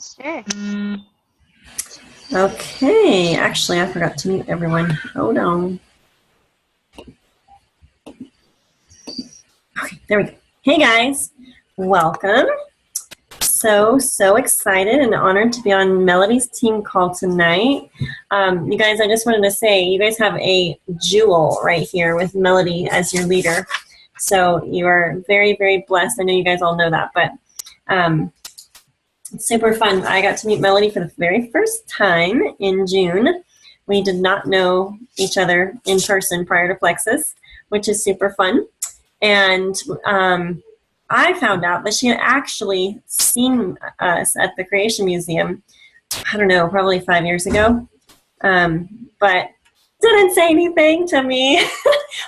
Sure. Okay, actually, I forgot to mute everyone. Hold on. Okay, there we go. Hey guys, welcome. So excited and honored to be on Melody's team call tonight. You guys, I just wanted to say, you guys have a jewel right here with Melody as your leader. So you are very, very blessed. I know you guys all know that, but it's super fun. I got to meet Melody for the very first time in June. We did not know each other in person prior to Plexus, which is super fun. And I found out that she had actually seen us at the Creation Museum, I don't know, probably 5 years ago, but didn't say anything to me.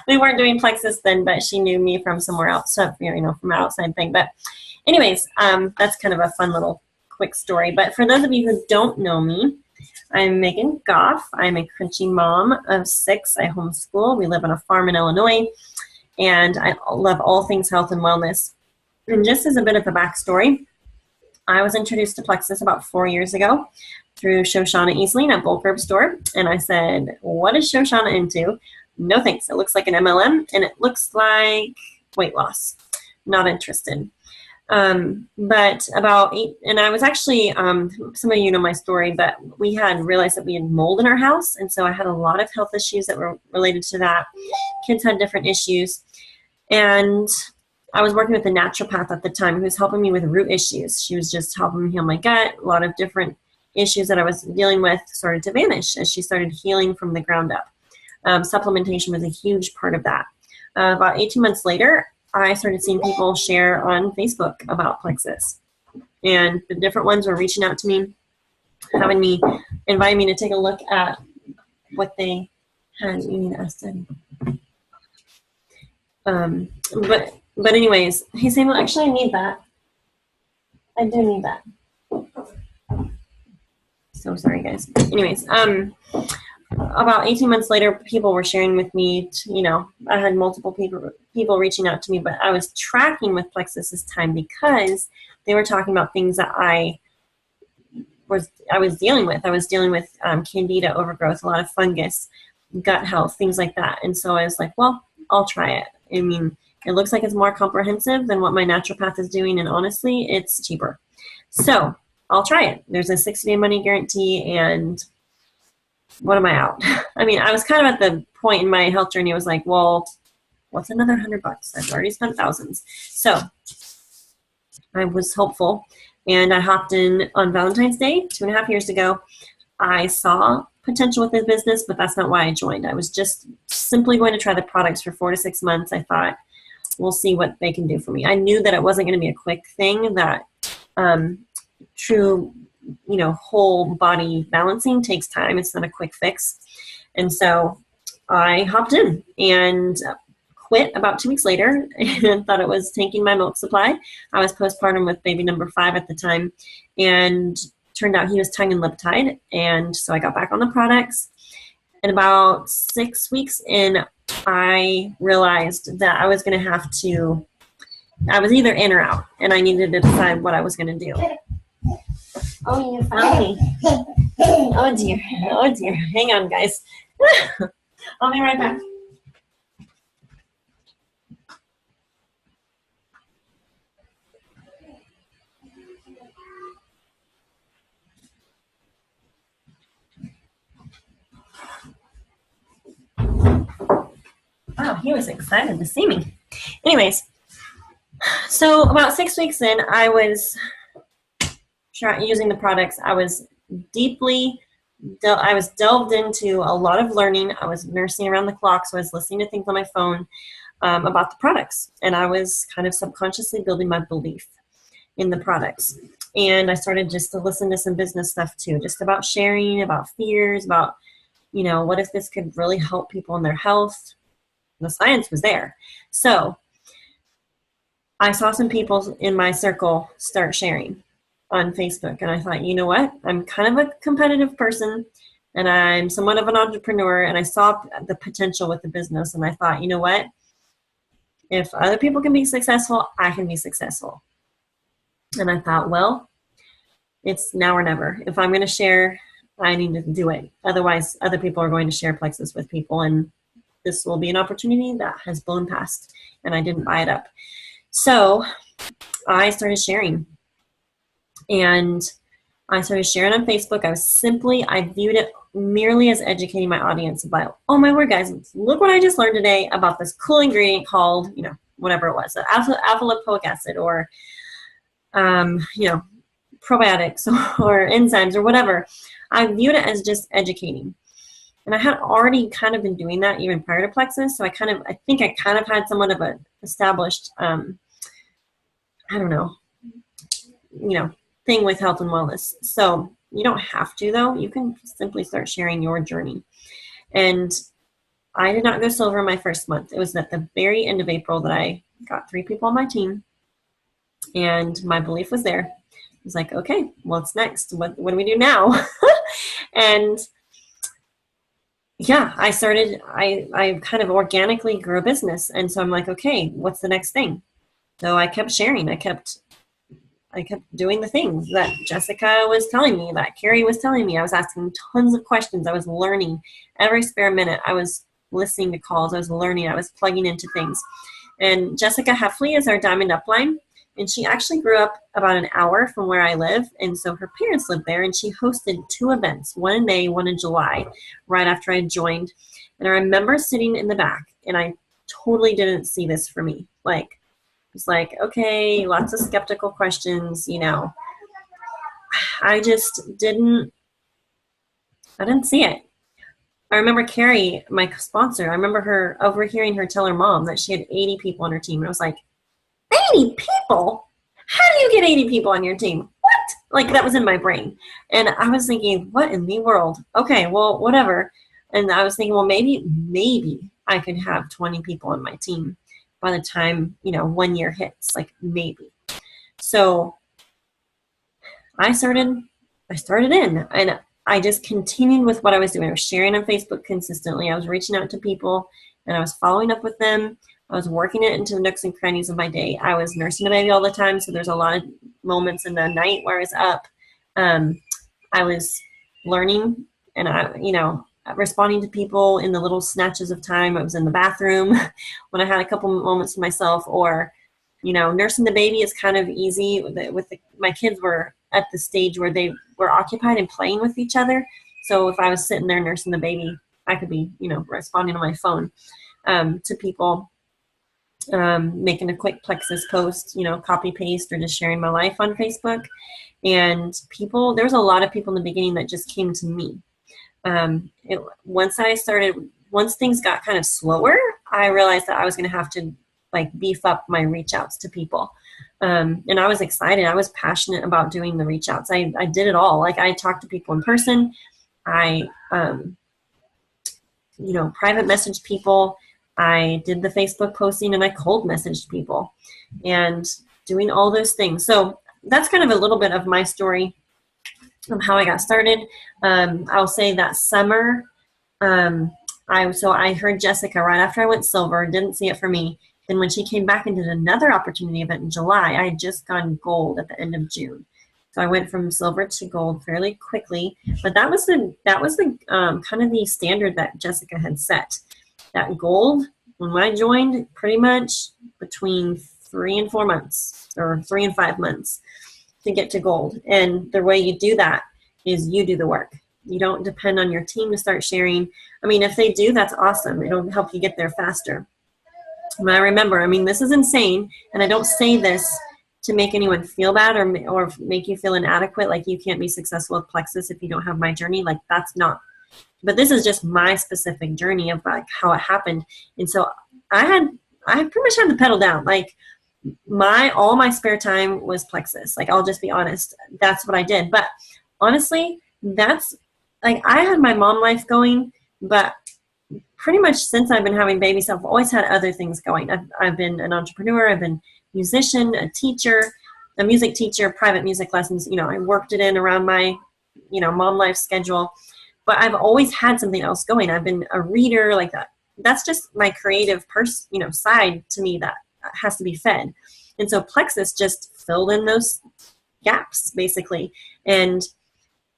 We weren't doing Plexus then, but she knew me from somewhere else, so, from an outside thing. But anyways, that's kind of a fun little quick story. But for those of you who don't know me, I'm Megan Goff. I'm a crunchy mom of 6. I homeschool. We live on a farm in Illinois, and I love all things health and wellness. And just as a bit of a backstory, I was introduced to Plexus about 4 years ago through Shoshana Easley at Bulk Herb Store, and I said, what is Shoshana into? No thanks. It looks like an MLM, and it looks like weight loss. Not interested. But about 8, and I was actually, some of you know my story, but we had realized that we had mold in our house, and so I had a lot of health issues that were related to that. Kids had different issues, and I was working with a naturopath at the time who was helping me with root issues. She was just helping me heal my gut. A lot of different issues that I was dealing with started to vanish as she started healing from the ground up. Supplementation was a huge part of that. About 18 months later, I started seeing people share on Facebook about Plexus. And the different ones were reaching out to me, inviting me to take a look at what they had. You need to ask them. But anyways, hey Samuel, actually I need that. I do need that. So sorry guys. Anyways, about 18 months later, people were sharing with me, I had multiple people reaching out to me, but I was tracking with Plexus this time because they were talking about things that I was dealing with. I was dealing with candida overgrowth, a lot of fungus, gut health, things like that. And so I was like, well, I'll try it. I mean, it looks like it's more comprehensive than what my naturopath is doing, and honestly, it's cheaper. So I'll try it. There's a 60-day money guarantee, and what am I out? I mean, I was kind of at the point in my health journey, I was like, well, what's another $100? I've already spent thousands. So I was hopeful, and I hopped in on Valentine's Day 2.5 years ago. I saw potential with the business, but that's not why I joined. I was just simply going to try the products for 4 to 6 months. I thought, we'll see what they can do for me. I knew that it wasn't going to be a quick thing, that true, whole body balancing takes time. It's not a quick fix. And so I hopped in and quit about 2 weeks later and thought it was tanking my milk supply. I was postpartum with baby number 5 at the time, and turned out he was tongue and lip tied. And so I got back on the products. And about 6 weeks in, I realized that I was going to have to, I was either in or out, and I needed to decide what I was going to do. Oh, you found me. Oh, dear. Oh, dear. Hang on, guys. I'll be right back. Wow, he was excited to see me. Anyways, so about 6 weeks in, I was using the products. I was delved into a lot of learning. I was nursing around the clock, so I was listening to things on my phone about the products. And I was kind of subconsciously building my belief in the products. And I started just to listen to some business stuff too, just about sharing, about fears, about, what if this could really help people in their health? The science was there. So I saw some people in my circle start sharing on Facebook, and I thought, you know what? I'm kind of a competitive person, and I'm somewhat of an entrepreneur, and I saw the potential with the business, and I thought, you know what? If other people can be successful, I can be successful. And I thought, well, It's now or never. If I'm going to share, I need to do it. Otherwise, other people are going to share Plexus with people, and this will be an opportunity that has blown past, and I didn't buy it up. So I started sharing, and I started sharing on Facebook. I viewed it merely as educating my audience about, oh my word, guys, look what I just learned today about this cool ingredient called, whatever it was, alpha lipoic acid, or, probiotics or enzymes or whatever. I viewed it as just educating. And I had already kind of been doing that even prior to Plexus. So I think I kind of had somewhat of an established, thing with health and wellness. So you don't have to, though. You can simply start sharing your journey. And I did not go silver in my first month. It was at the very end of April that I got 3 people on my team. And my belief was there. I was like, okay, what's next? What do we do now? And yeah, I kind of organically grew a business. And so I'm like, okay, what's the next thing? So I kept sharing. I kept doing the things that Jessica was telling me, that Carrie was telling me. I was asking tons of questions. I was learning every spare minute. I was listening to calls. I was learning. I was plugging into things. And Jessica Heffley is our Diamond Upline. And she actually grew up about an hour from where I live. And so her parents lived there. And she hosted 2 events, one in May, one in July, right after I joined. And I remember sitting in the back, and I totally didn't see this for me. It's like, okay, lots of skeptical questions, I just didn't see it. I remember Carrie, my sponsor, I remember her overhearing her tell her mom that she had 80 people on her team. And I was like, 80 people? How do you get 80 people on your team? What? That was in my brain. And I was thinking, what in the world? Okay, well, whatever. And I was thinking, well, maybe I could have 20 people on my team by the time, 1 year hits, maybe. So I started in, and I just continued with what I was doing. I was sharing on Facebook consistently. I was reaching out to people, and I was following up with them. I was working it into the nooks and crannies of my day. I was nursing a baby all the time, so there's a lot of moments in the night where I was up. I was learning, and responding to people in the little snatches of time. I was in the bathroom when I had a couple moments to myself, or, nursing the baby is kind of easy. My kids were at the stage where they were occupied and playing with each other. So if I was sitting there nursing the baby, I could be, responding on my phone to people, making a quick Plexus post, copy paste, or just sharing my life on Facebook. And there was a lot of people in the beginning that just came to me. Once things got kind of slower, I realized that I was going to have to beef up my reach outs to people. And I was excited. I was passionate about doing the reach outs. I did it all. I talked to people in person. I, private messaged people. I did the Facebook posting, and I cold messaged people, and doing all those things. So that's kind of a little bit of my story of how I got started. I'll say that summer, I heard Jessica right after I went silver, didn't see it for me. Then when she came back and did another opportunity event in July, I had just gone gold at the end of June. So I went from silver to gold fairly quickly. But that was the kind of the standard that Jessica had set. That gold, when I joined, pretty much between 3 and 4 months, or 3 and 5 months to get to gold. And the way you do that is you do the work. You don't depend on your team to start sharing. I mean, if they do, that's awesome. It'll help you get there faster. But I remember, this is insane, and I don't say this to make anyone feel bad or make you feel inadequate, like you can't be successful with Plexus if you don't have my journey. That's not. But this is just my specific journey of how it happened. And so I pretty much had the pedal down. All my spare time was Plexus. I'll just be honest. That's what I did. But honestly, that's I had my mom life going, but pretty much since I've been having babies, I've always had other things going. I've been an entrepreneur. I've been a musician, a teacher, a music teacher, private music lessons. I worked it in around my, mom life schedule. But I've always had something else going. I've been a reader like that. That's just my creative side to me that has to be fed. And so Plexus just filled in those gaps basically. And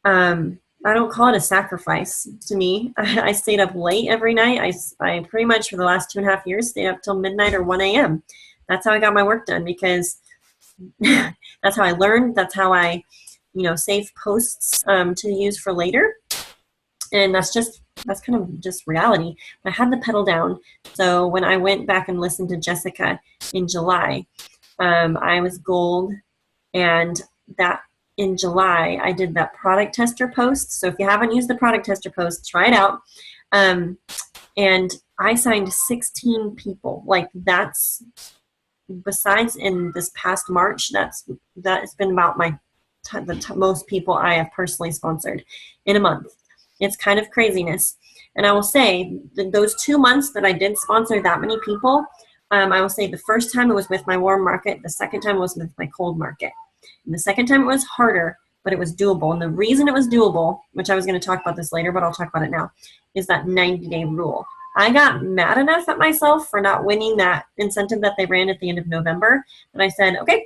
I don't call it a sacrifice to me. I stayed up late every night. I pretty much for the last 2.5 years stayed up till midnight or 1 a.m. That's how I got my work done, because that's how I learned. That's how I, save posts to use for later. And that's kind of just reality. I had the pedal down. So when I went back and listened to Jessica in July, I was gold. And that in July, I did that product tester post. So if you haven't used the product tester post, try it out. And I signed 16 people. Like, that's, besides in this past March, that's been about the most people I have personally sponsored in a month. It's kind of craziness. And I will say those 2 months that I did sponsor that many people, I will say the first time it was with my warm market. The second time it was with my cold market. And the second time it was harder, but it was doable. And the reason it was doable, which I was going to talk about this later, but I'll talk about it now, is that 90-day rule. I got mad enough at myself for not winning that incentive that they ran at the end of November. And I said, okay,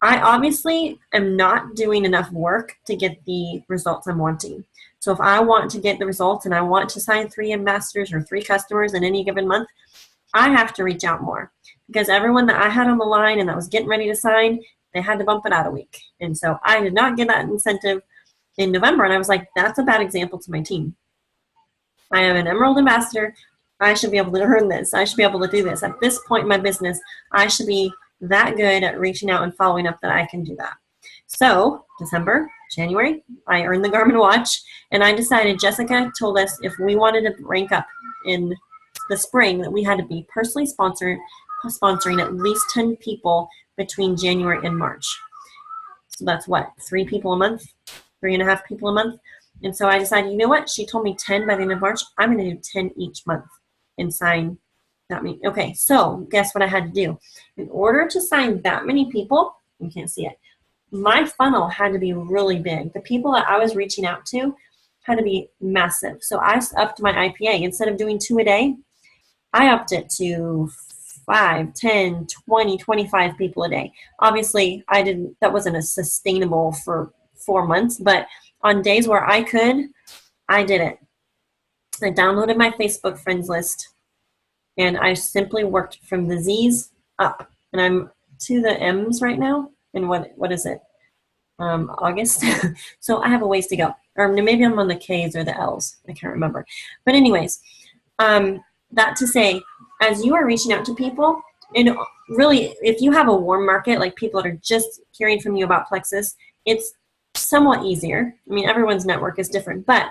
I obviously am not doing enough work to get the results I'm wanting. So if I want to get the results and I want to sign 3 ambassadors or 3 customers in any given month, I have to reach out more, because everyone that I had on the line and that was getting ready to sign, they had to bump it out a week. And so I did not get that incentive in November. And I was like, that's a bad example to my team. I am an Emerald ambassador. I should be able to earn this. I should be able to do this. At this point in my business, I should be that good at reaching out and following up that I can do that. So December, January, I earned the Garmin watch, and I decided, Jessica told us if we wanted to rank up in the spring, that we had to be personally sponsoring at least 10 people between January and March. So that's what, 3 people a month, 3.5 people a month. And so I decided, you know what? She told me 10 by the end of March. I'm going to do 10 each month and sign that many. Okay, so guess what I had to do? In order to sign that many people, you can't see it, my funnel had to be really big. The people that I was reaching out to had to be massive. So I upped my IPA. Instead of doing 2 a day, I upped it to 5, 10, 20, 25 people a day. Obviously, that wasn't as sustainable for 4 months, but on days where I could, I did it. I downloaded my Facebook friends list, and I simply worked from the Z's up. And I'm to the M's right now. And what is it? August. So I have a ways to go. Or maybe I'm on the K's or the L's. I can't remember. But anyways, that to say, as you are reaching out to people, and really, if you have a warm market, like people that are just hearing from you about Plexus, it's somewhat easier. I mean, everyone's network is different, but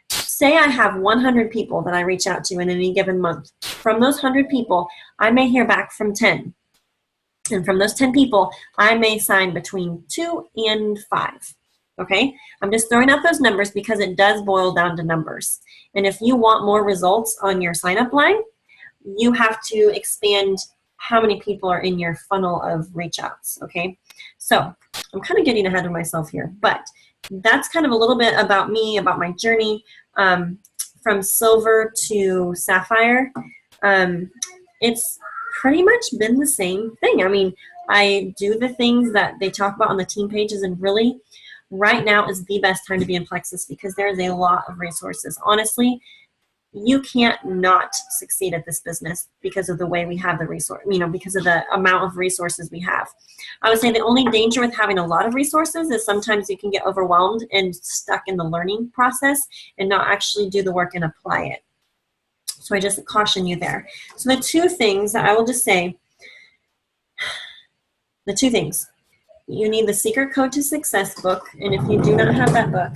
say I have 100 people that I reach out to in any given month. From those 100 people, I may hear back from 10. And from those 10 people, I may sign between 2 and 5. Okay? I'm just throwing out those numbers because it does boil down to numbers. And if you want more results on your sign-up line, you have to expand how many people are in your funnel of reach outs. Okay? So I'm kind of getting ahead of myself here, but that's kind of a little bit about me, about my journey from silver to sapphire. It's pretty much been the same thing. I mean, I do the things that they talk about on the team pages, and really right now is the best time to be in Plexus because there's a lot of resources. Honestly, you can't not succeed at this business because of the way we have the resource, because of the amount of resources we have. I would say the only danger with having a lot of resources is sometimes you can get overwhelmed and stuck in the learning process and not actually do the work and apply it. So I just caution you there. So the 2 things that I will just say, the 2 things. You need the Secret Code to Success book, and if you do not have that book,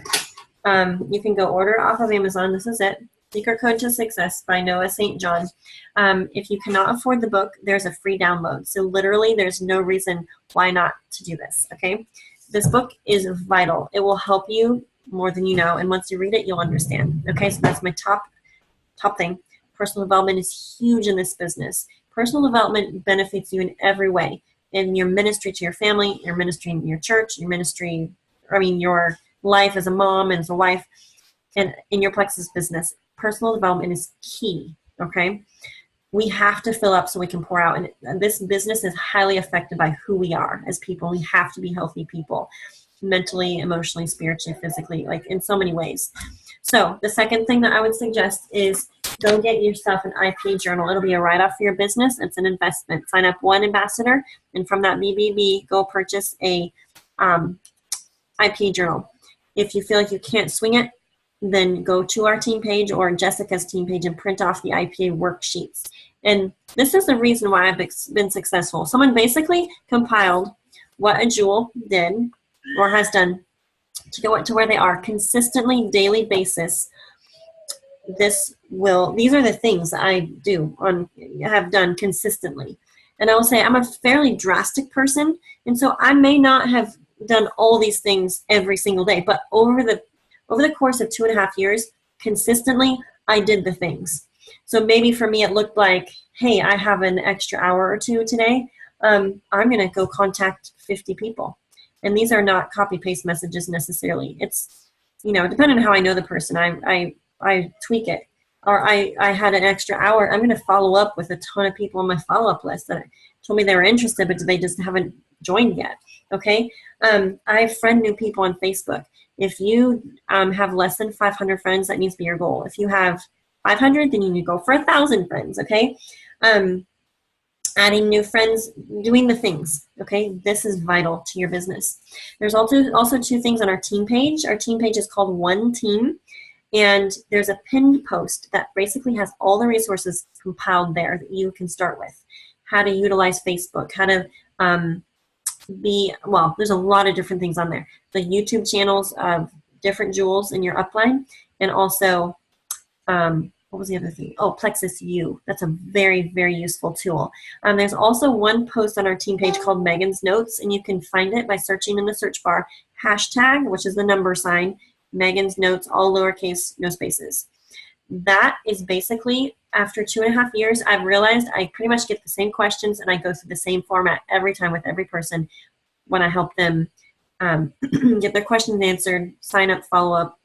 you can go order it off of Amazon. This is it. Secret Code to Success by Noah St. John. If you cannot afford the book, there's a free download. So literally there's no reason why not to do this, okay? This book is vital. It will help you more than you know, and once you read it, you'll understand. Okay, so that's my top thing. Personal development is huge in this business. Personal development benefits you in every way. In your ministry to your family, your ministry in your church, your life as a mom and as a wife, and in your Plexus business. Personal development is key, okay? we have to fill up so we can pour out. And this business is highly affected by who we are as people. We have to be healthy people, mentally, emotionally, spiritually, physically, like in so many ways. So the second thing that I would suggest is go get yourself an IPA journal. It'll be a write-off for your business. It's an investment. Sign up one ambassador, and from that BBB, go purchase a IPA journal. If you feel like you can't swing it, then go to our team page or Jessica's team page and print off the IPA worksheets. And this is the reason why I've been successful. Someone basically compiled what a jewel did or has done to go to where they are consistently, daily basis. These are the things I have done consistently. And I will say I'm a fairly drastic person, and so I may not have done all these things every single day, but over the course of 2.5 years, consistently, I did the things. So maybe for me, it looked like, hey, I have an extra hour or two today. I'm going to go contact 50 people. And these are not copy-paste messages necessarily. It's, depending on how I know the person, I tweak it. Or I had an extra hour. I'm going to follow up with a ton of people on my follow-up list that told me they were interested, but they just haven't joined yet. Okay? I friend new people on Facebook. If you have less than 500 friends, that needs to be your goal. If you have 500, then you need to go for 1,000 friends, okay? Adding new friends, doing the things, okay? This is vital to your business. There's also 2 things on our team page. Our team page is called One Team, and there's a pinned post that basically has all the resources compiled there that you can start with. How to utilize Facebook, how to there's a lot of different things on there. The YouTube channels of different jewels in your upline, and also, what was the other thing? Oh, Plexus U. That's a very, very useful tool. There's also one post on our team page called Megan's Notes, and you can find it by searching in the search bar, hashtag, which is the number sign, Megan's Notes, all lowercase, no spaces. That is basically, after 2.5 years, I've realized I pretty much get the same questions and I go through the same format every time with every person when I help them get their questions answered, sign up, follow up,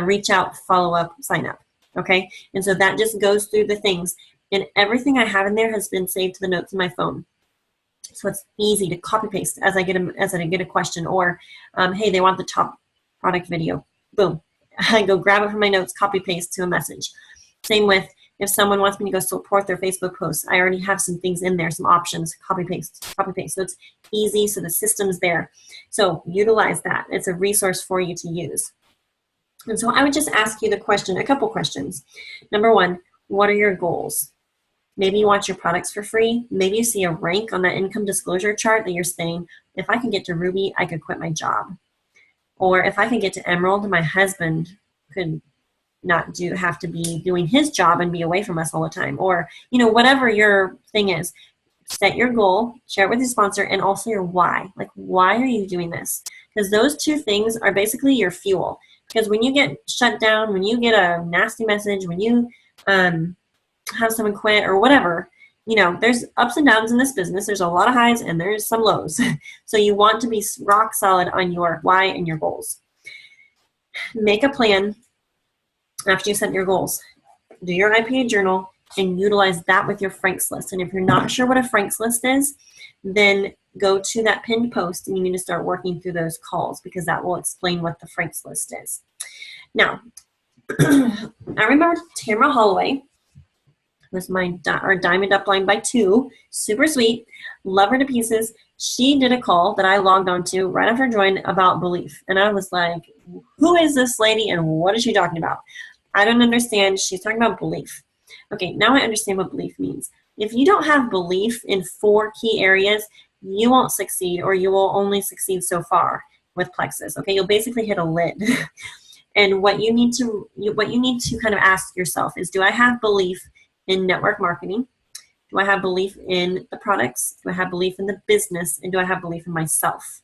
reach out, follow up, sign up. Okay? And so that just goes through the things. And everything I have in there has been saved to the notes in my phone. So it's easy to copy paste as I get a question, or hey, they want the top product video. Boom. I go grab it from my notes, copy paste to a message. Same with if someone wants me to go support their Facebook posts, I already have some things in there, some options, copy paste. So it's easy, so the system's there. So utilize that. It's a resource for you to use. And so I would just ask you a couple questions. Number 1, what are your goals? Maybe you want your products for free. Maybe you see a rank on that income disclosure chart that you're saying, if I can get to Ruby, I could quit my job. Or if I can get to Emerald, my husband could not have to be doing his job and be away from us all the time. Or, whatever your thing is, set your goal, share it with your sponsor, and also your why. Like, why are you doing this? Because those 2 things are basically your fuel. Because when you get shut down, when you get a nasty message, when you have someone quit or whatever, there's ups and downs in this business. There's a lot of highs and there's some lows. So you want to be rock solid on your why and your goals. Make a plan after you set your goals. Do your IPA journal and utilize that with your Franks list. And if you're not sure what a Franks list is, then go to that pinned post and you need to start working through those calls, because that will explain what the Franks list is. Now, I remember Tamara Holloway was our Diamond Upline by 2. Super sweet. Love her to pieces. She did a call that I logged onto right after I joined about belief. And I was like, who is this lady and what is she talking about? I don't understand. She's talking about belief. Okay, now I understand what belief means. If you don't have belief in 4 key areas, you won't succeed, or you will only succeed so far with Plexus. Okay, you'll basically hit a lid. And what you need to kind of ask yourself is, do I have belief in network marketing? Do I have belief in the products? Do I have belief in the business? And do I have belief in myself?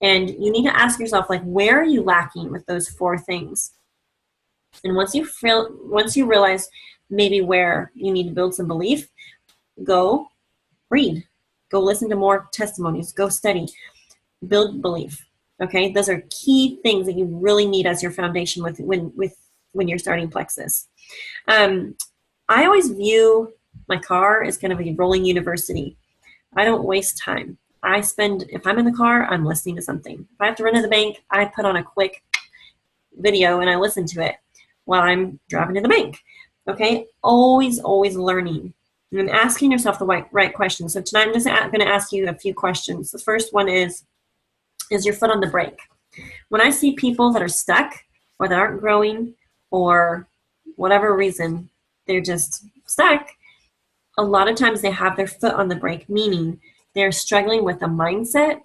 And you need to ask yourself, like, where are you lacking with those 4 things? And once you realize maybe where you need to build some belief, go read. Go listen to more testimonies. Go study. Build belief. Okay? Those are key things that you really need as your foundation when you're starting Plexus. I always view My car is going to be rolling university. I don't waste time. If I'm in the car, I'm listening to something. If I have to run to the bank, I put on a quick video and I listen to it while I'm driving to the bank. Okay? Always learning and asking yourself the right questions. So tonight I'm just going to ask you a few questions. The first one is your foot on the brake? When I see people that are stuck or that aren't growing or whatever reason, they're just stuck, a lot of times they have their foot on the brake, meaning they're struggling with a mindset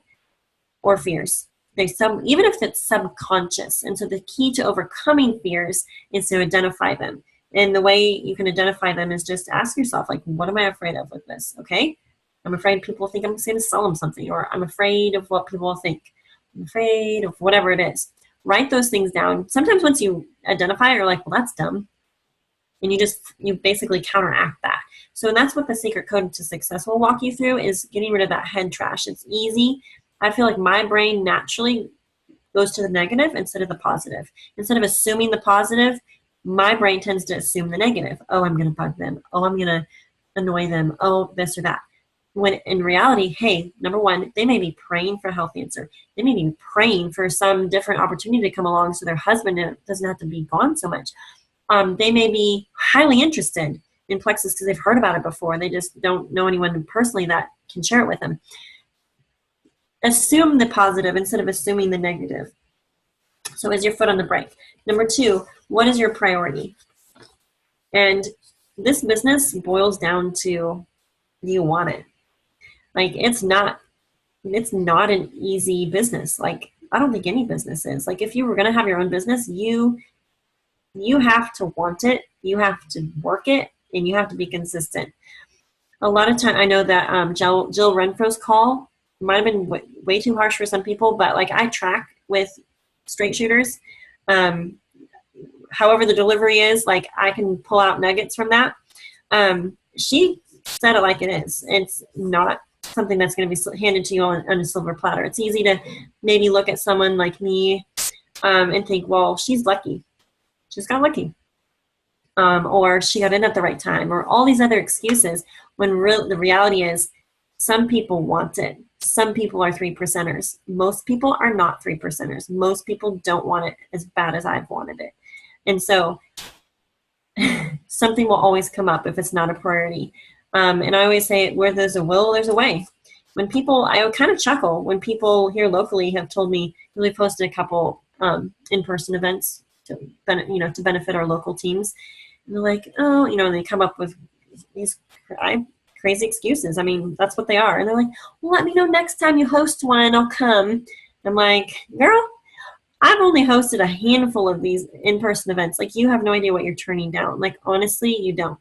or fears. Even if it's subconscious. And so the key to overcoming fears is to identify them. And the way you can identify them is just ask yourself, like, what am I afraid of with this? Okay? I'm afraid people think I'm going to sell them something, or I'm afraid of what people will think. I'm afraid of whatever it is. Write those things down. Sometimes once you identify it, you're like, well, that's dumb. And you basically counteract that. So that's what the secret code to success will walk you through, is getting rid of that head trash. It's easy. I feel like my brain naturally goes to the negative instead of the positive. Instead of assuming the positive, my brain tends to assume the negative. Oh, I'm going to bug them. Oh, I'm going to annoy them. Oh, this or that. When in reality, hey, number one, they may be praying for a health answer. They may be praying for some different opportunity to come along so their husband doesn't have to be gone so much. They may be highly interested in Plexus because they've heard about it before. They just don't know anyone personally that can share it with them. Assume the positive instead of assuming the negative. So is your foot on the brake? Number two, what is your priority? And this business boils down to, do you want it? Like, it's not an easy business. Like, I don't think any business is. Like, if you were going to have your own business, you have to want it, you have to work it, and you have to be consistent. A lot of time, I know that Jill Renfro's call might have been way too harsh for some people, but like, I track with straight shooters. However the delivery is, like, I can pull out nuggets from that. She said it like it is. It's not something that's going to be handed to you on a silver platter. It's easy to maybe look at someone like me and think, well, she's lucky. Just got lucky. Or she got in at the right time, or all these other excuses, when the reality is some people want it. Some people are 3%ers. Most people are not 3%ers. Most people don't want it as bad as I've wanted it. And so something will always come up if it's not a priority. And I always say, where there's a will, there's a way. When people, I kind of chuckle when people here locally have told me, we posted a couple in-person events to benefit our local teams. And they're like, oh, and they come up with these crazy excuses. I mean, that's what they are. And they're like, well, let me know next time you host one, I'll come. I'm like, girl, I've only hosted a handful of these in-person events. Like, you have no idea what you're turning down. Like, honestly, you don't.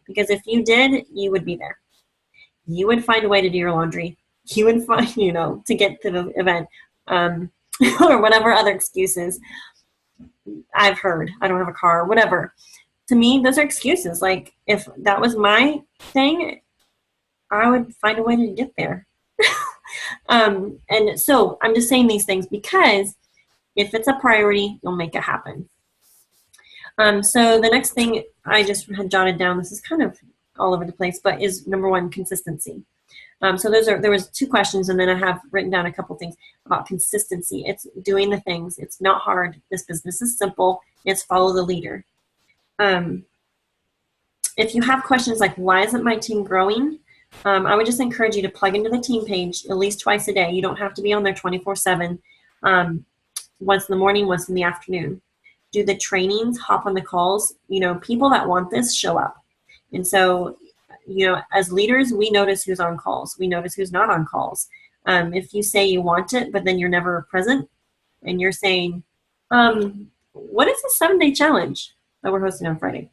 Because if you did, you would be there. You would find a way to do your laundry. You would find, to get to the event, or whatever other excuses I've heard. I don't have a car, whatever. To me, those are excuses. Like, if that was my thing, I would find a way to get there. And so I'm just saying these things because if it's a priority, you'll make it happen. So the next thing I just had jotted down, this is kind of all over the place, but is number one, consistency. So there was two questions, and then I have written down a couple things about consistency. It's doing the things. It's not hard. This business is simple. It's follow the leader. If you have questions like, why isn't my team growing? I would just encourage you to plug into the team page at least twice a day. You don't have to be on there 24/7. Once in the morning, once in the afternoon. Do the trainings, hop on the calls. People that want this show up. And so, as leaders, we notice who's on calls. We notice who's not on calls. If you say you want it, but then you're never present, and you're saying, what is the 7-day challenge that we're hosting on Friday?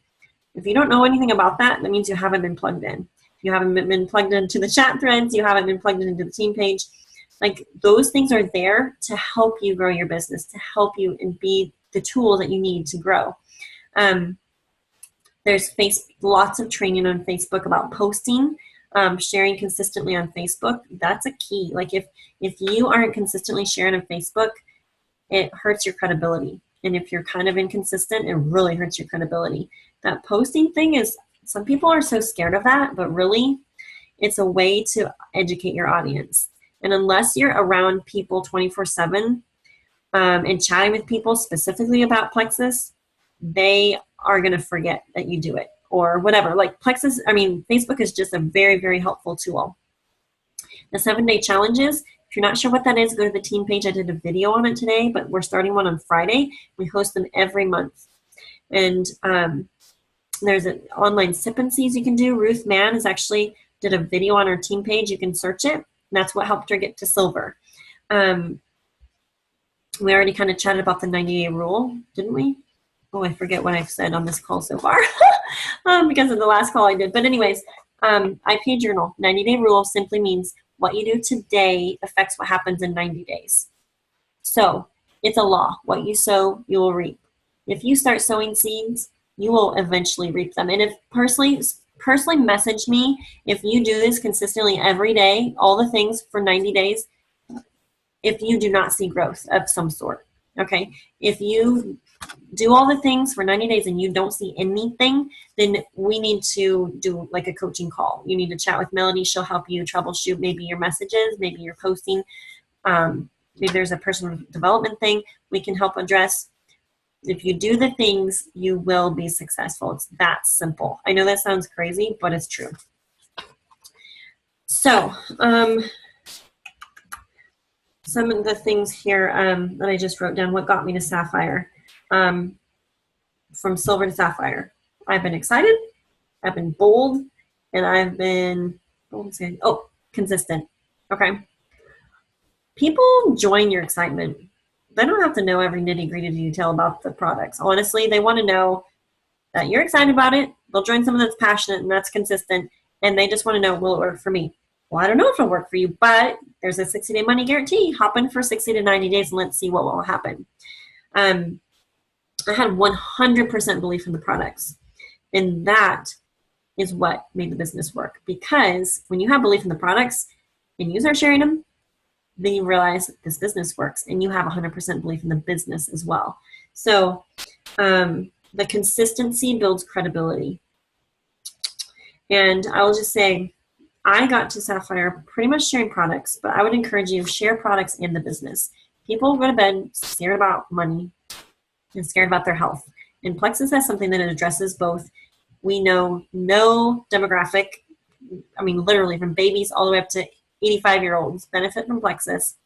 If you don't know anything about that, that means you haven't been plugged in. You haven't been plugged into the chat threads. You haven't been plugged into the team page. Like, those things are there to help you grow your business, to help you and be the tool that you need to grow. There's lots of training on Facebook about posting, sharing consistently on Facebook. That's a key. Like, if you aren't consistently sharing on Facebook, it hurts your credibility. And if you're kind of inconsistent, it really hurts your credibility. That posting thing is Some people are so scared of that, but really it's a way to educate your audience. And unless you're around people 24/7 and chatting with people specifically about Plexus, they are going to forget that you do it or whatever. Like Plexus, I mean, Facebook is just a very, very helpful tool. The 7-day challenges, if you're not sure what that is, go to the team page. I did a video on it today, but we're starting one on Friday. We host them every month. And there's an online sip and sees you can do. Ruth Mann has actually did a video on our team page. You can search it. And that's what helped her get to silver. We already kind of chatted about the 90-day rule, didn't we? Oh, I forget what I've said on this call so far because of the last call I did. But anyways, IP journal, 90-day rule simply means what you do today affects what happens in 90 days. So it's a law. What you sow, you will reap. If you start sowing seeds, you will eventually reap them. And if personally message me, if you do this consistently every day, all the things for 90 days, if you do not see growth of some sort, okay? If you do all the things for 90 days and you don't see anything, then we need to do like a coaching call. You need to chat with Melody. She'll help you troubleshoot maybe your messages, maybe you're posting, maybe there's a personal development thing we can help address. If you do the things, you will be successful. It's that simple. I know that sounds crazy, but it's true. So, some of the things here that I just wrote down, what got me to Sapphire. From silver to sapphire. I've been excited, I've been bold, and I've been, consistent. Okay. People join your excitement. They don't have to know every nitty-gritty detail about the products. Honestly, they want to know that you're excited about it. They'll join someone that's passionate and that's consistent, and they just want to know, will it work for me? Well, I don't know if it'll work for you, but there's a 60-day money guarantee. Hop in for 60 to 90 days and let's see what will happen. I had 100% belief in the products, and that is what made the business work. Because when you have belief in the products and you start sharing them, then you realize that this business works, and you have 100% belief in the business as well. So the consistency builds credibility. And I will just say, I got to Sapphire pretty much sharing products, but I would encourage you to share products in the business. People go to bed scared about money and scared about their health. And Plexus has something that addresses both. We know no demographic, I mean, literally from babies all the way up to 85-year-olds benefit from Plexus.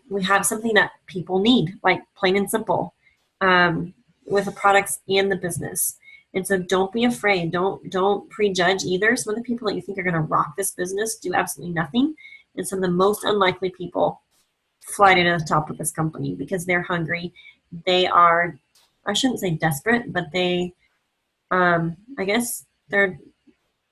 We have something that people need, like plain and simple, with the products and the business. And so don't be afraid. Don't prejudge either. Some of the people that you think are going to rock this business do absolutely nothing. And some of the most unlikely people fly to the top of this company because they're hungry. They are, I shouldn't say desperate, but they, I guess they're,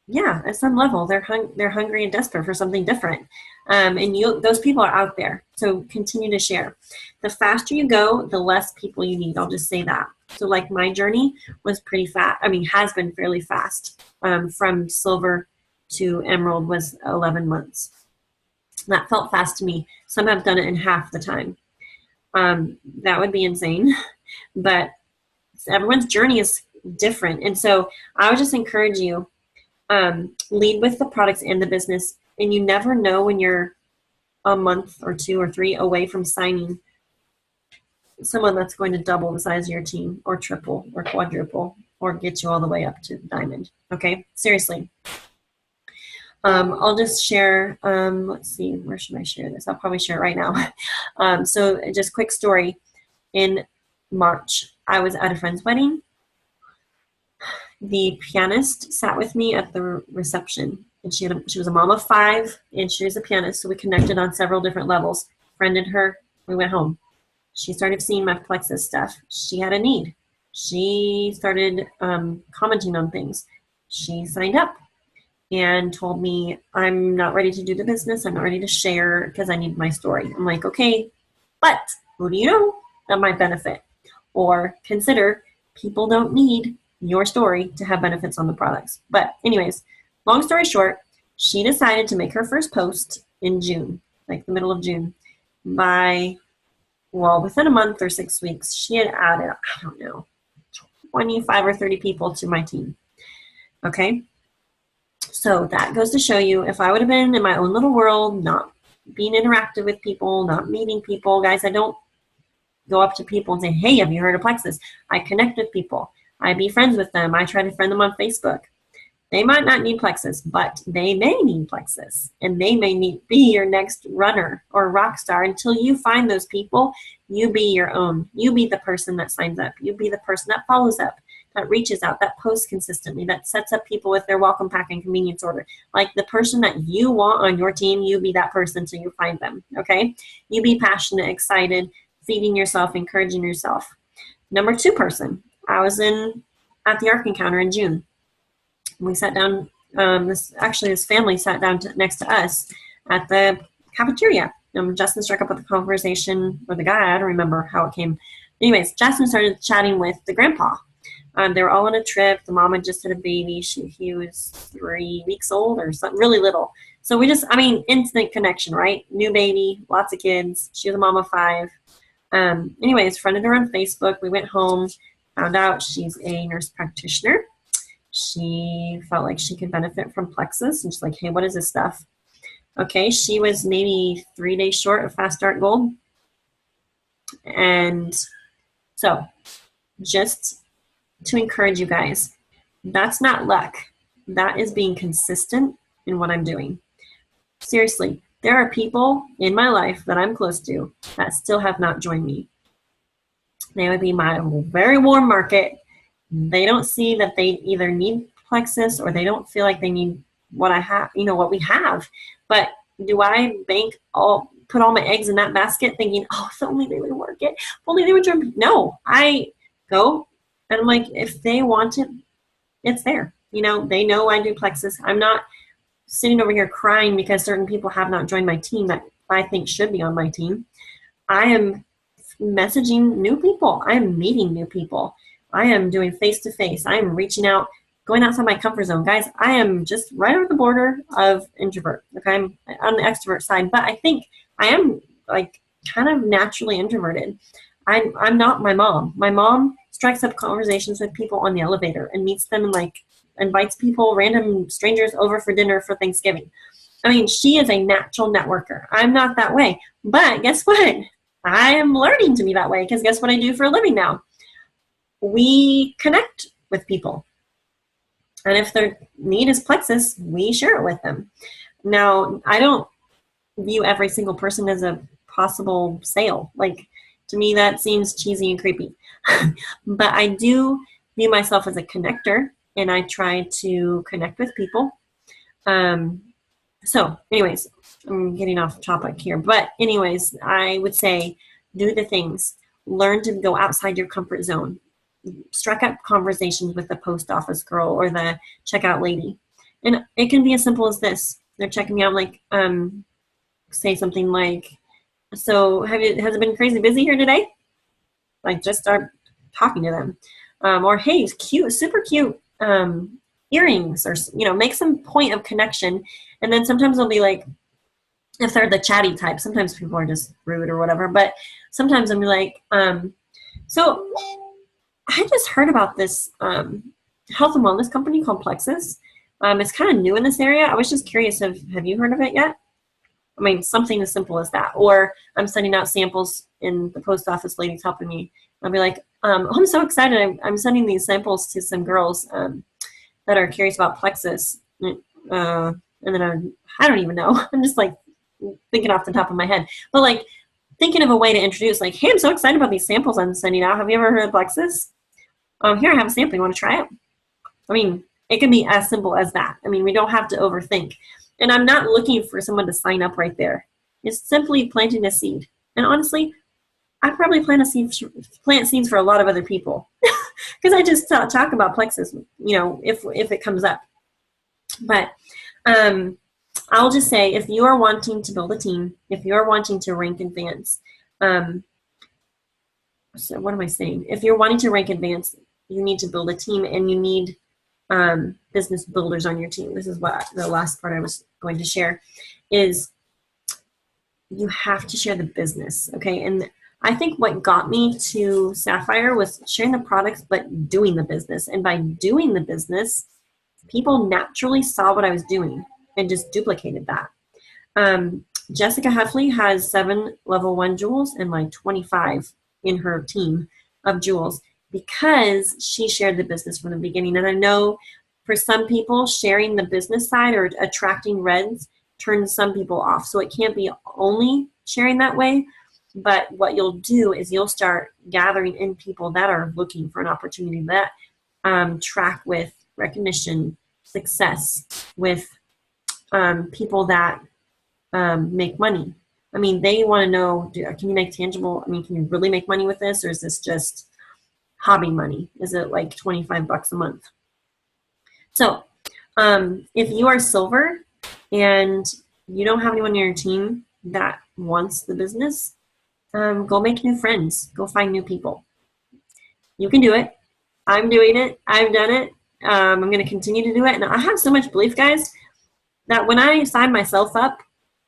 yeah, at some level, they're hungry and desperate for something different. And those people are out there. So continue to share. The faster you go, the less people you need. I'll just say that. So like my journey was pretty fast. I mean, has been fairly fast. From silver to emerald was 11 months. That felt fast to me. Some have done it in half the time. That would be insane. But everyone's journey is different. And so I would just encourage you, lead with the products and the business. And you never know when you're a month or 2 or 3 away from signing someone that's going to double the size of your team or triple or quadruple or get you all the way up to diamond. Okay, seriously. I'll just share, let's see, where should I share this? I'll probably share it right now. So just quick story. In March, I was at a friend's wedding. The pianist sat with me at the reception, and she was a mom of 5, and she was a pianist, so we connected on several different levels. Friended her, we went home. She started seeing my Plexus stuff. She had a need. She started commenting on things. She signed up and told me, I'm not ready to do the business. I'm not ready to share because I need my story. I'm like, okay, but who do you know that might benefit? Or consider people don't need your story to have benefits on the products. But anyways, long story short, she decided to make her first post in June, like the middle of June. Within a month or 6 weeks, she had added, I don't know, 25 or 30 people to my team. Okay? So that goes to show you, if I would have been in my own little world, not being interactive with people, not meeting people, guys, I don't go up to people and say, hey, have you heard of Plexus? I connect with people. I be friends with them. I try to friend them on Facebook. They might not need Plexus, but they may need Plexus, and they may be your next runner or rock star. Until you find those people, you be your own. You be the person that signs up. You be the person that follows up, that reaches out, that posts consistently, that sets up people with their welcome pack and convenience order. Like the person that you want on your team, you be that person till you find them, okay? You be passionate, excited, feeding yourself, encouraging yourself. Number 2 person, I was at the ARC Encounter in June. We sat down, this family sat down next to us at the cafeteria. Justin struck up with a conversation with the guy. I don't remember how it came. Anyways, Justin started chatting with the grandpa. They were all on a trip. The mom had just had a baby. He was 3 weeks old or something, really little. So we just, instant connection, right? New baby, lots of kids. She was a mom of 5. Anyways, friended her on Facebook. We went home, found out she's a nurse practitioner. She felt like she could benefit from Plexus, and she's like, hey, what is this stuff? Okay, she was maybe 3 days short of Fast Start Gold. And so just to encourage you guys, that's not luck. That is being consistent in what I'm doing. Seriously, there are people in my life that I'm close to that still have not joined me. They would be my very warm market. They don't see that they either need Plexus or they don't feel like they need what I have, what we have. But do I put all my eggs in that basket thinking, oh, if only they would work it, if only they would join me? No, I go and I'm like, if they want it, it's there. They know I do Plexus. I'm not sitting over here crying because certain people have not joined my team that I think should be on my team. I am messaging new people. I am meeting new people. I am doing face-to-face. I am reaching out, going outside my comfort zone. Guys, I am just right over the border of introvert. Okay, I'm on the extrovert side, but I think I am like kind of naturally introverted. I'm not my mom. My mom strikes up conversations with people on the elevator and meets them and like invites people, random strangers over for dinner for Thanksgiving. She is a natural networker. I'm not that way. But guess what? I am learning to be that way because guess what I do for a living now? We connect with people. And if their need is Plexus, we share it with them. Now, I don't view every single person as a possible sale. Like, to me, that seems cheesy and creepy. But I do view myself as a connector, and I try to connect with people. So, anyways, I'm getting off topic here. But anyways, I would say do the things. Learn to go outside your comfort zone. Strike up conversations with the post office girl or the checkout lady. And it can be as simple as this. They're checking me out, like, say something like, so has it been crazy busy here today? Like, just start talking to them. Or, hey, cute, super cute earrings, or, make some point of connection. And then sometimes they'll be like, if they're the chatty type, sometimes people are just rude or whatever, but sometimes I'll be like, so I just heard about this health and wellness company called Plexus. It's kind of new in this area. I was just curious, have you heard of it yet? Something as simple as that. Or I'm sending out samples and the post office lady's helping me. I'll be like, I'm so excited. I'm sending these samples to some girls that are curious about Plexus. And then I don't even know. I'm just like thinking off the top of my head. But like thinking of a way to introduce, like, hey, I'm so excited about these samples I'm sending out. Have you ever heard of Plexus? Here, I have a sample. You want to try it? It can be as simple as that. We don't have to overthink. And I'm not looking for someone to sign up right there. It's simply planting a seed. And honestly, I probably plant seeds for a lot of other people because I just talk about Plexus, if it comes up. But I'll just say, if you are wanting to build a team, if you are wanting to rank advance, so what am I saying? If you're wanting to rank advance, you need to build a team, and you need business builders on your team. This is what the last part I was going to share is you have to share the business, okay? And I think what got me to Sapphire was sharing the products, but doing the business. And by doing the business, people naturally saw what I was doing and just duplicated that. Jessica Heffley has 7 level 1 jewels and like 25 in her team of jewels because she shared the business from the beginning. And I know for some people, sharing the business side or attracting reds turns some people off. So it can't be only sharing that way. But what you'll do is you'll start gathering in people that are looking for an opportunity, that track with recognition, success, with people that make money. I mean, they want to know, can you make tangible, I mean, can you really make money with this? Or is this just hobby money? Is it like 25 bucks a month? So if you are silver and you don't have anyone on your team that wants the business, go make new friends. Go find new people. You can do it. I'm doing it. I've done it. I'm going to continue to do it. And I have so much belief, guys, that when I sign myself up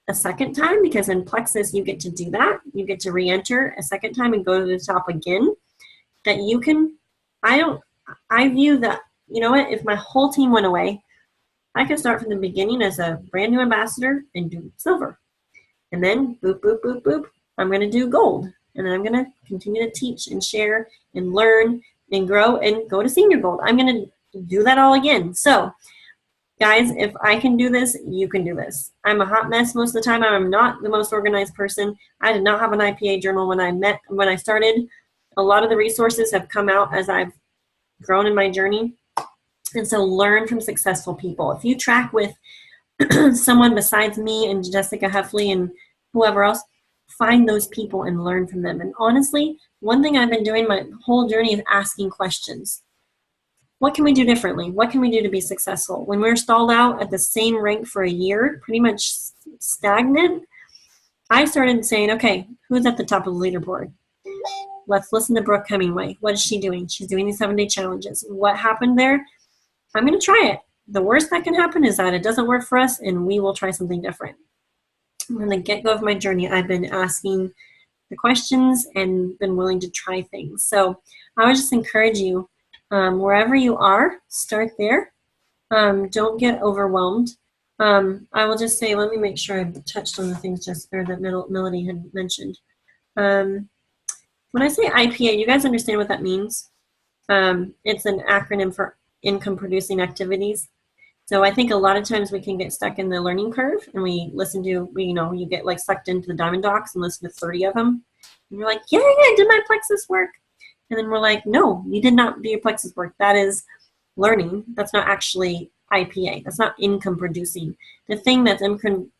a second time, because in Plexus you get to do that, you get to re-enter a second time and go to the top again, that you can, I view that, you know what, if my whole team went away, I could start from the beginning as a brand new ambassador and do silver. And then boop, boop, boop, boop, I'm going to do gold. And then I'm going to continue to teach and share and learn and grow and go to senior gold. I'm going to do that all again. So guys, if I can do this, you can do this. I'm a hot mess most of the time. I'm not the most organized person. I did not have an IPA journal when I started. A lot of the resources have come out as I've grown in my journey. And so learn from successful people. If you track with someone besides me and Jessica Heffley and whoever else, find those people and learn from them. And honestly, one thing I've been doing my whole journey is asking questions. What can we do differently? What can we do to be successful? When we're stalled out at the same rank for a year, pretty much stagnant, I started saying, okay, who's at the top of the leaderboard? Let's listen to Brooke Hemingway. What is she doing? She's doing these 7-day challenges. What happened there? I'm going to try it. The worst that can happen is that it doesn't work for us and we will try something different. From the get-go of my journey, I've been asking the questions and been willing to try things. So I would just encourage you, wherever you are, start there. Don't get overwhelmed. I will just say, let me make sure I've touched on the things that Melody had mentioned. When I say IPA, you guys understand what that means? It's an acronym for income producing activities. So I think a lot of times we can get stuck in the learning curve and we listen to, you get like sucked into the Diamond Docs and listen to 30 of them. And you're like, yeah, I did my Plexus work. And then we're like, no, you did not do your Plexus work. That is learning. That's not actually IPA. That's not income producing. The thing that's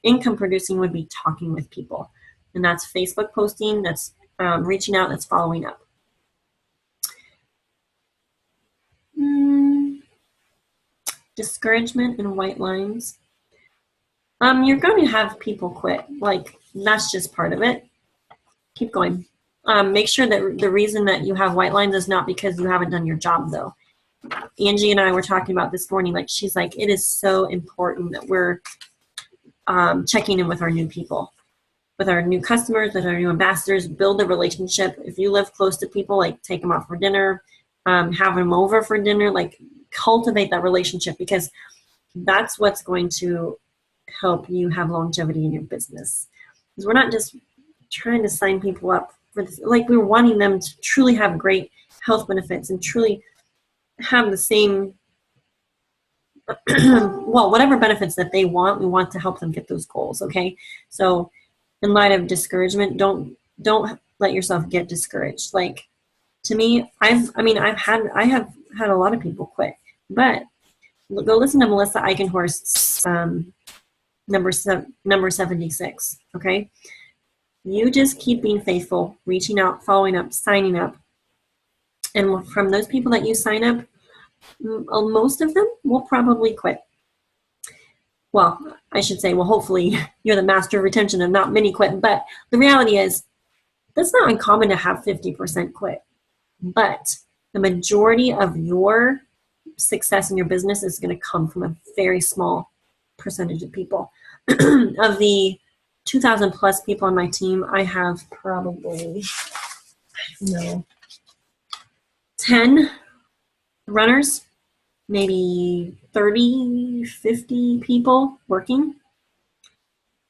income producing would be talking with people. And that's Facebook posting, that's reaching out, that's following up. Discouragement and white lines. You're going to have people quit. Like, that's just part of it. Keep going. Make sure that the reason that you have white lines is not because you haven't done your job, though. Angie and I were talking about this morning, like, she's like, it is so important that we're checking in with our new people, with our new customers, with our new ambassadors, build a relationship. If you live close to people, like, take them out for dinner, have them over for dinner, like, cultivate that relationship, because that's what's going to help you have longevity in your business. Because we're not just trying to sign people up for this, like, we're wanting them to truly have great health benefits and truly have the same well, whatever benefits that they want, we want to help them get those goals. Okay, so in light of discouragement, don't let yourself get discouraged. Like, to me, I have had a lot of people quit, but go listen to Melissa Eichenhorst's number 76. Okay, you just keep being faithful, reaching out, following up, signing up, and from those people that you sign up, most of them will probably quit. Well, I should say, well, hopefully you're the master of retention and not many quit, but the reality is that's not uncommon to have 50% quit. But the majority of your success in your business is going to come from a very small percentage of people. Of the 2,000 plus people on my team, I have probably, 10 runners maybe 30, 50 people working,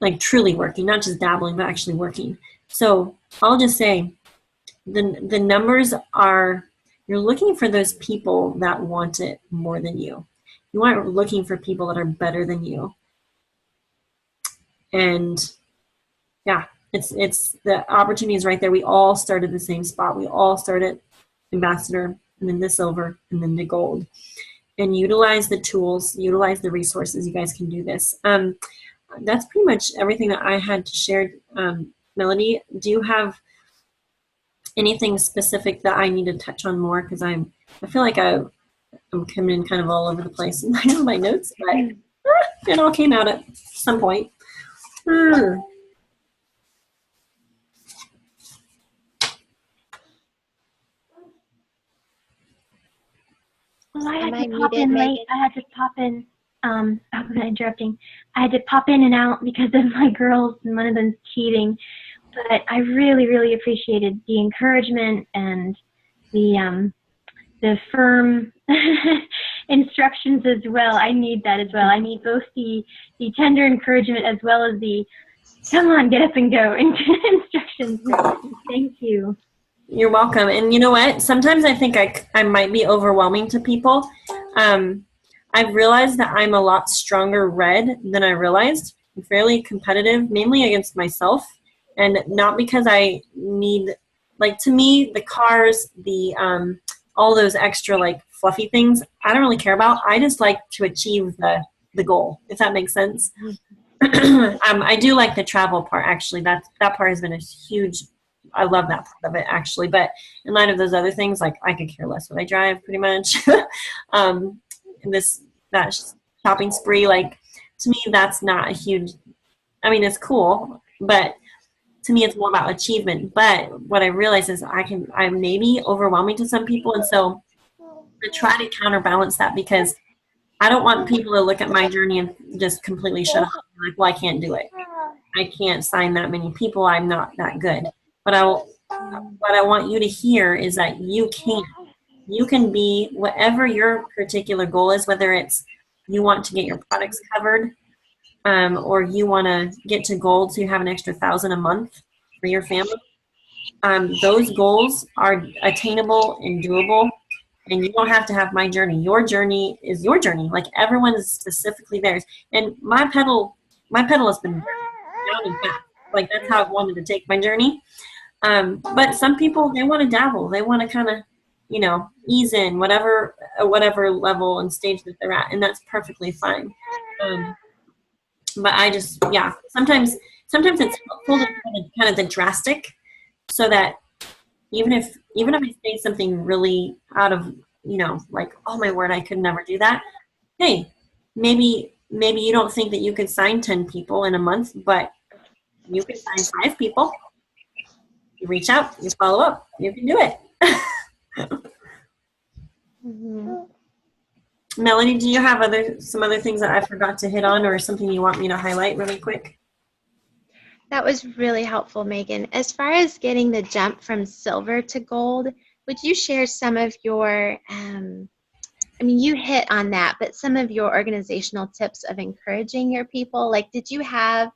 like truly working, not just dabbling, but actually working. So I'll just say the numbers are, you're looking for those people that want it more than you. You aren't looking for people that are better than you. And yeah, it's the opportunity is right there. We all started the same spot. We all started ambassador and then the silver and then the gold. And utilize the tools, utilize the resources. You guys can do this. That's pretty much everything that I had to share. Melody, do you have anything specific that I need to touch on more? Because I feel like I'm coming in kind of all over the place in my notes, but it all came out at some point. Well, I had to pop in late. I had to pop in. I'm not interrupting. I had to pop in and out because of my girls, and one of them's cheating. But I really, really appreciated the encouragement and the firm instructions as well. I need that as well. I need both the tender encouragement as well as the come on, get up and go instructions. Thank you. You're welcome. And you know what? Sometimes I think I might be overwhelming to people. I've realized that I'm a lot stronger red than I realized. I'm fairly competitive, mainly against myself. And not because I need, like, to me, the cars, the all those extra, like, fluffy things, I don't really care about. I just like to achieve the goal, if that makes sense. I do like the travel part, actually. That part has been a huge, I love that part of it, actually. But in light of those other things, like, I could care less what I drive, pretty much. That shopping spree, like, to me, that's not a huge, I mean, it's cool, but to me, it's more about achievement. But what I realize is I'm maybe overwhelming to some people. And so I try to counterbalance that, because I don't want people to look at my journey and just completely shut up. Like, well, I can't do it. I can't sign that many people. I'm not that good. But what I want you to hear is that you can. You can be whatever your particular goal is, whether it's you want to get your products covered, or you want to get to gold so you have an extra $1,000 a month for your family. Those goals are attainable and doable, and you don't have to have my journey. Your journey is your journey. Like, everyone is specifically theirs. And my pedal has been down and back. Like, that's how I wanted to take my journey. But some people, they want to dabble. They want to kind of, ease in whatever level and stage that they're at, and that's perfectly fine. But I just, sometimes it's helpful to kind of the drastic, so that even if I say something really out of, like, oh my word, I could never do that. Hey, maybe you don't think that you could sign 10 people in a month, but you can sign 5 people. You reach out, you follow up, you can do it. Mm-hmm. Melanie, do you have some other things that I forgot to hit on, or something you want me to highlight really quick? That was really helpful, Megan. As far as getting the jump from silver to gold, would you share some of your, you hit on that, but some of your organizational tips of encouraging your people? Like, did you have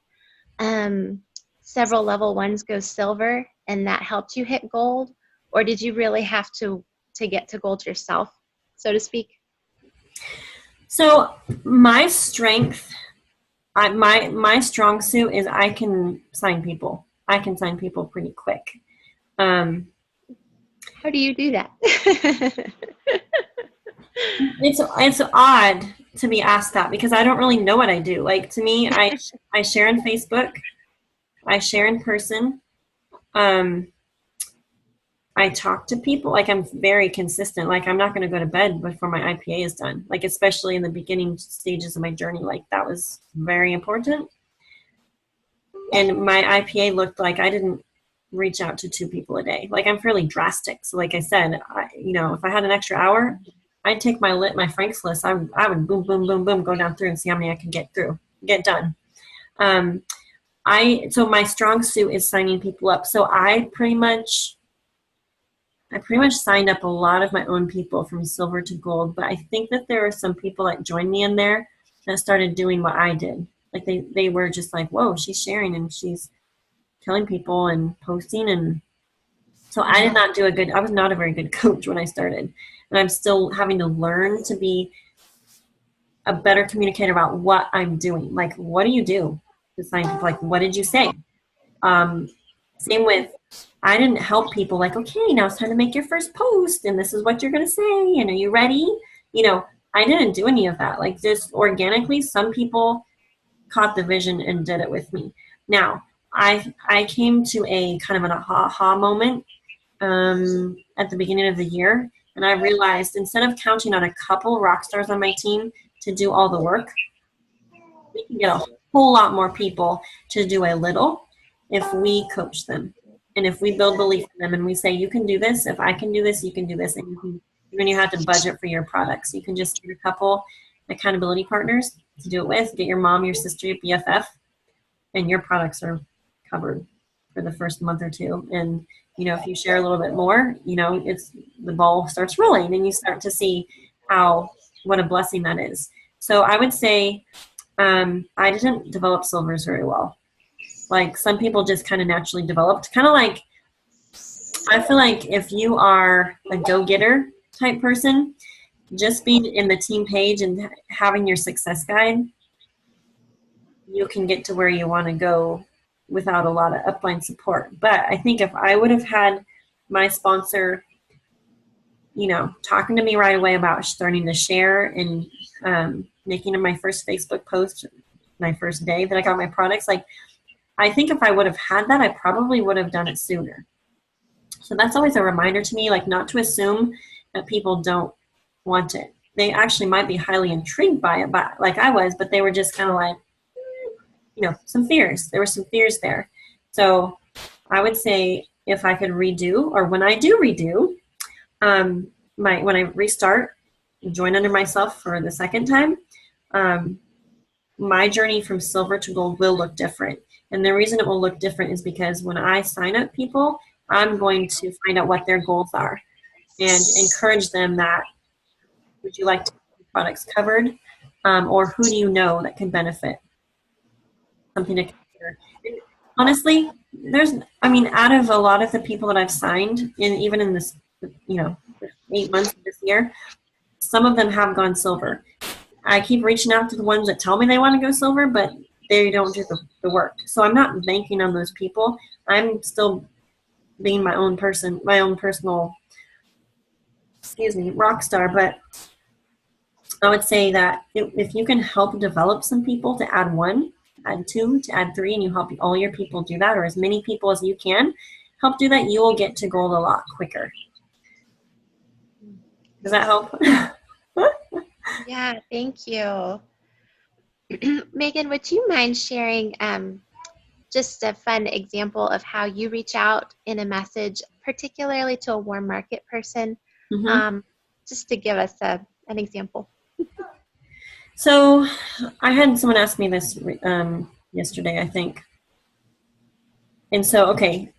several level 1s go silver and that helped you hit gold? Or did you really have to get to gold yourself, so to speak? So my strength, my strong suit is I can sign people. I can sign people pretty quick. How do you do that? It's odd to be asked that, because I don't really know what I do. Like, to me, I share on Facebook, I share in person. I talk to people. Like, I'm very consistent. Like, I'm not going to go to bed before my IPA is done. Like, especially in the beginning stages of my journey, like, that was very important. And my IPA looked like I didn't reach out to 2 people a day. Like, I'm fairly drastic. So, like I said, if I had an extra hour, I'd take my Frank's list. I would boom, boom, boom, boom, go down through and see how many I could get done. So my strong suit is signing people up. So I pretty much, I pretty much signed up a lot of my own people from silver to gold, but I think that there are some people that joined me in there that started doing what I did. Like they were just like, whoa, she's sharing and she's telling people and posting. And so I was not a very good coach when I started. And I'm still having to learn to be a better communicator about what I'm doing. Like, what do you do to sign people? Like, what did you say? Same with, I didn't help people like, okay, now it's time to make your first post and this is what you're going to say. And are you ready? You know, I didn't do any of that. Like, just organically, some people caught the vision and did it with me. Now, I came to a kind of an aha moment at the beginning of the year, and I realized instead of counting on a couple rock stars on my team to do all the work, we can get a whole lot more people to do a little if we coach them and if we build belief in them and we say, you can do this. If I can do this, you can do this. And you have to budget for your products. You can just get a couple accountability partners to do it with. Get your mom, your sister, your BFF, and your products are covered for the first month or two. And you know, if you share a little bit more, you know, the ball starts rolling and you start to see what a blessing that is. So I would say I didn't develop silvers very well. Like some people just kind of naturally developed, kind of like, I feel like if you are a go-getter type person, just being in the team page and having your success guide, you can get to where you want to go without a lot of upline support. But I think if I would have had my sponsor, you know, talking to me right away about starting to share and making my first Facebook post my first day that I got my products, like I think if I would have had that, I probably would have done it sooner. So that's always a reminder to me, like not to assume that people don't want it. They actually might be highly intrigued by it, but like I was, but they were just kind of like, you know, some fears. There were some fears there. So I would say if I could redo, or when I do redo, when I restart, join under myself for the second time, my journey from silver to gold will look different. And the reason it will look different is because when I sign up people, I'm going to find out what their goals are and encourage them that, would you like to have your products covered? Or who do you know that can benefit? Something to consider. And honestly, out of a lot of the people that I've signed, even in this, 8 months of this year, some of them have gone silver. I keep reaching out to the ones that tell me they want to go silver, but they don't do the work. So I'm not banking on those people. I'm still being my own person, my own personal, rock star. But I would say that if you can help develop some people to add 1, add 2, to add 3, and you help all your people do that, or as many people as you can help do that, you will get to gold a lot quicker. Does that help? Yeah, thank you. Megan, would you mind sharing just a fun example of how you reach out in a message, particularly to a warm market person, just to give us an example? So I had someone ask me this yesterday, I think. And so, okay.